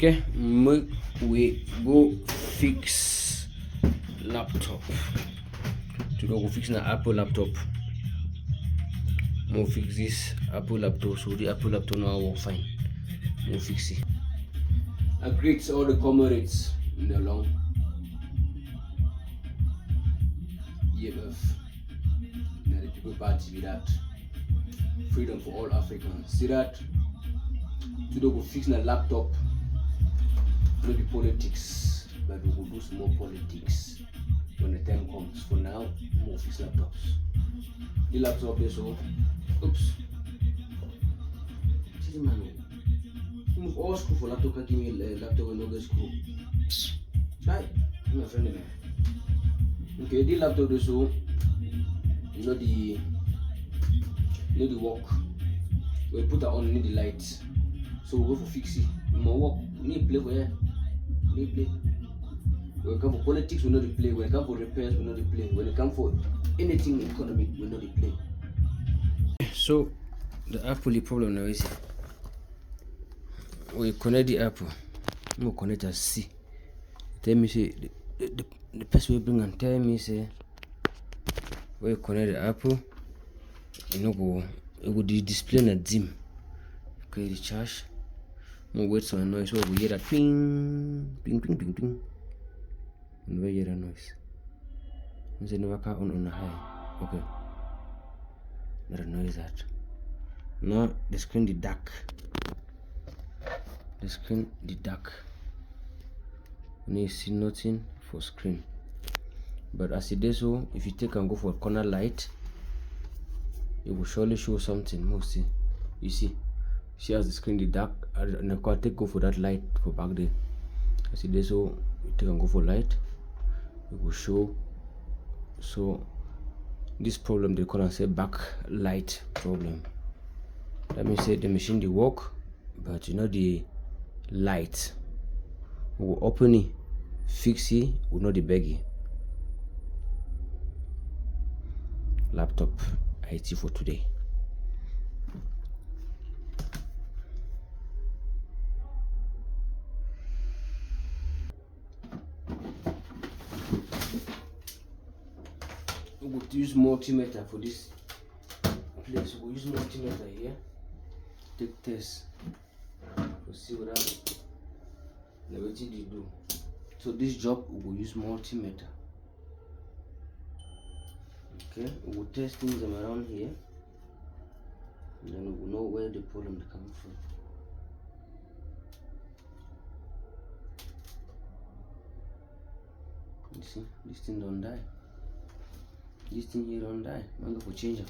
Okay, we go fix laptop. Today we'll fix an Apple laptop. We'll fix this Apple laptop, so the Apple laptop now will fine. We'll fix it. I greet all the comrades in the long EMF. Now the people party with that. Freedom for all Africans. See that? Today we'll fix a laptop. Maybe politics, but we will do some more politics when the time comes. For now, we'll fix laptops. The laptop is so. Oops. See the man. You move all screw for laptop. Can give me a laptop with no good screw. Right, my friend. Okay, the laptop is so. You know the work. We put that on need the light. So we go for fix it. More work. We need play for here. We play. When it comes for politics, we know the play. When it comes for repairs, we know the play. When it comes for anything economic, we know the play. So the Apple problem now is we connect the Apple. We connect as C. Tell me say the person we bring and tell me say we connect the Apple. You know go it will display na dim. Okay, the charge. We wait for a noise so we hear that ping ping ping ping ping. And we hear a noise. We say never car on a high. Okay. That noise that. Now the screen the dark. The screen the dark. And you see nothing for screen. But as it is so, if you take and go for corner light, it will surely show something. Mostly, you see. She has the screen the dark, and I can take go for that light for back there. As it is so, you take and go for light, it will show. So this problem they call and say backlight problem. That means say the machine they work, but you know the light will open it, fix it, will not the beggy. Laptop IT for today. We will use multimeter for this place. We'll use multimeter here. Take test. We'll see what happens. Now what did you do? So this job we will use multimeter. Okay, we will test things around here. And then we will know where the problem comes from. You see, this thing don't die. This thing here don't die. I'm going to change it.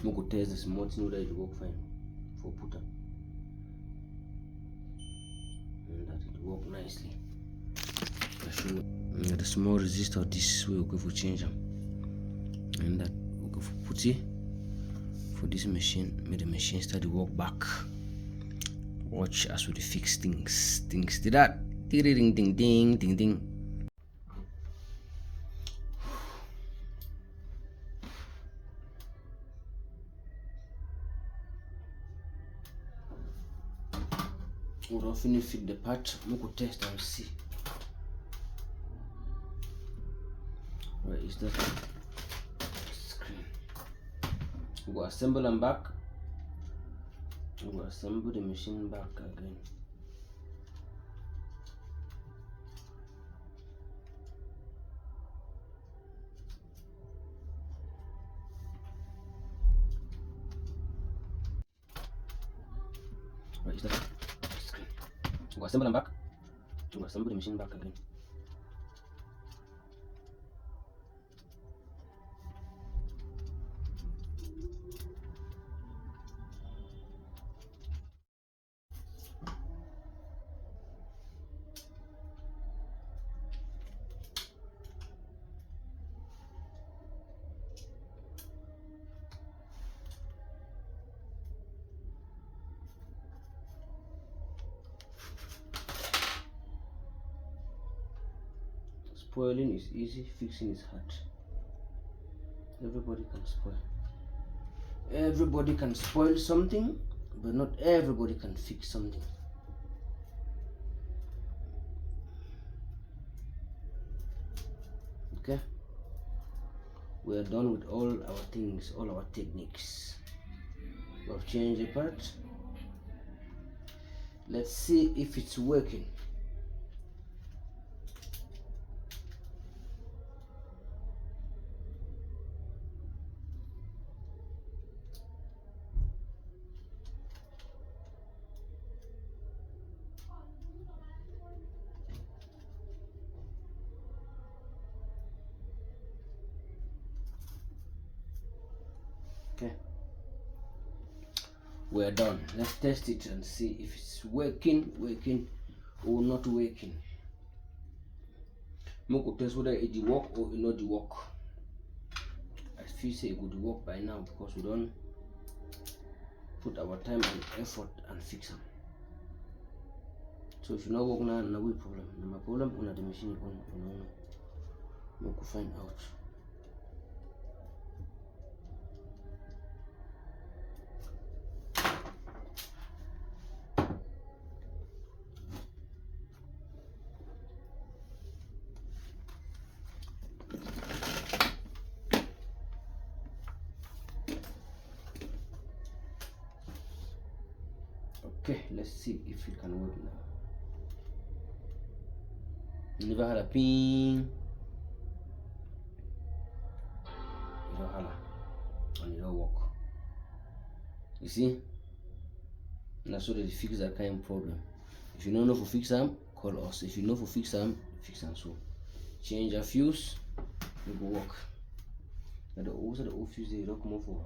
I'm going to test this small thing that it work fine for putter. And that it work nicely. I show you the small resistor this way we'll go for change them. And that we'll go for put it for this machine. Make the machine start to work back. Watch as we fix things. Things did that. Ding ding ding ding ding ding. We'll finish fit the part. I'm going to test and see. Where is that screen? We'll assemble them back. We'll assemble the machine back again. Where is that screen? We'll assemble them back. We'll assemble the machine back again. Spoiling is easy, fixing is hard. Everybody can spoil. Everybody can spoil something, but not everybody can fix something. Okay, we are done with all our things, all our techniques. We have changed the part. Let's see if it's working. Okay, we're done. Let's test it and see if it's working or not working. We could test whether it work or it not work. I feel say it would work by now because we don't put our time and effort and fix them. So if you not work now, no problem. No problem on the machine on we could find out. Okay, let's see if it can work now. Never had a ping. It don't holla and it don't work. You see? That's so they fix that kind of problem. If you don't know for fix them, call us. If you know for fix them so. Change a fuse, it will work. And the also the old fuse they don't come off for.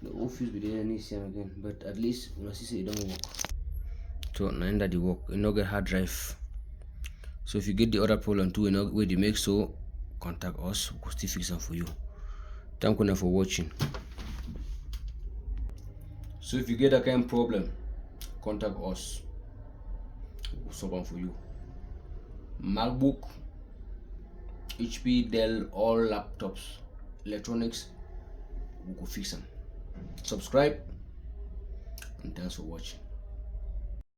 The old fuse we didn't need to again, but at least when I see it don't work. So now that it work, you not get hard drive. So if you get the other problem too, you know where they make so, contact us. We'll still fix them for you. Thank you for watching. So if you get that kind of problem, contact us. We'll solve them for you. MacBook, HP, Dell, all laptops, electronics, we could fix them. Subscribe and thanks for watching.